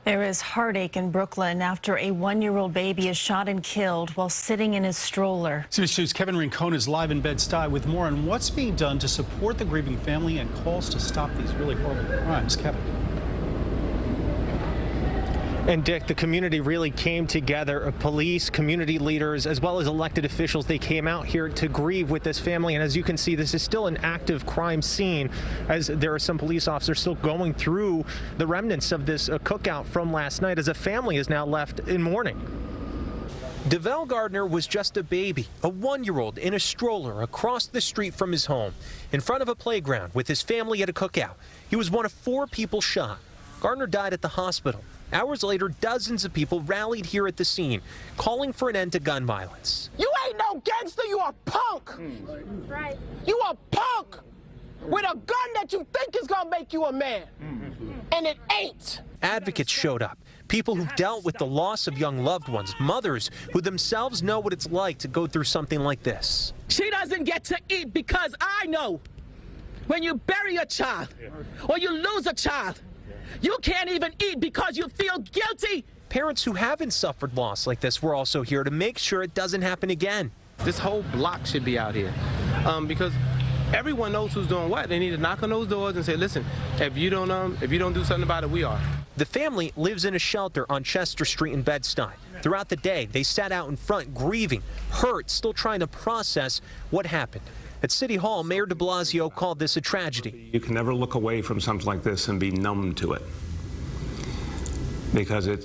There is heartache in Brooklyn after a one-year-old baby is shot and killed while sitting in his stroller. CBS News' Kevin Rincon is live in Bed-Stuy with more on what's being done to support the grieving family and calls to stop these really horrible crimes. Kevin. And Dick, the community really came together. Police, community leaders, as well as elected officials, they came out here to grieve with this family. And as you can see, this is still an active crime scene, as there are some police officers still going through the remnants of this cookout from last night, as a family is now left in mourning. DeVell Gardner was just a baby, a one-year-old in a stroller across the street from his home, in front of a playground with his family at a cookout. He was one of 4 people shot. Gardner died at the hospital. Hours later, dozens of people rallied here at the scene, calling for an end to gun violence. You ain't no gangster, you a punk. Right. You a punk with a gun that you think is gonna make you a man. And it ain't. Advocates showed up, people who've dealt with the loss of young loved ones, mothers who themselves know what it's like to go through something like this. She doesn't get to eat because I know when you bury a child or you lose a child, you can't even eat because you feel guilty. Parents who haven't suffered loss like this were also here to make sure it doesn't happen again. This whole block should be out here because everyone knows who's doing what. They need to knock on those doors and say, listen, if you don't do something about it, we are. The family lives in a shelter on Chester Street in Bed-Stuy. Throughout the day, they sat out in front grieving, hurt, still trying to process what happened. At City Hall, Mayor de Blasio called this a tragedy. You can never look away from something like this and be numb to it, because it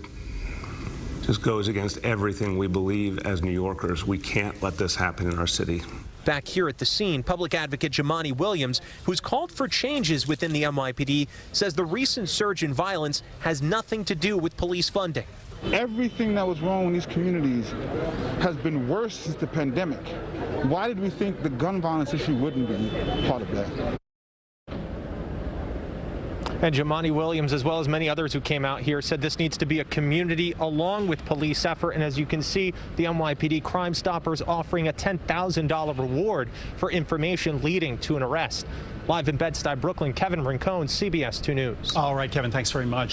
just goes against everything we believe as New Yorkers. We can't let this happen in our city. Back here at the scene, public advocate Jumaane Williams, who's called for changes within the NYPD, says the recent surge in violence has nothing to do with police funding. Everything that was wrong in these communities has been worse since the pandemic. Why did we think the gun violence issue wouldn't be part of that? And Jumaane Williams, as well as many others who came out here, said this needs to be a community along with police effort. And as you can see, the NYPD Crime Stoppers offering a $10,000 reward for information leading to an arrest. Live in Bed-Stuy, Brooklyn, Kevin Rincon, CBS 2 News. All right, Kevin, thanks very much.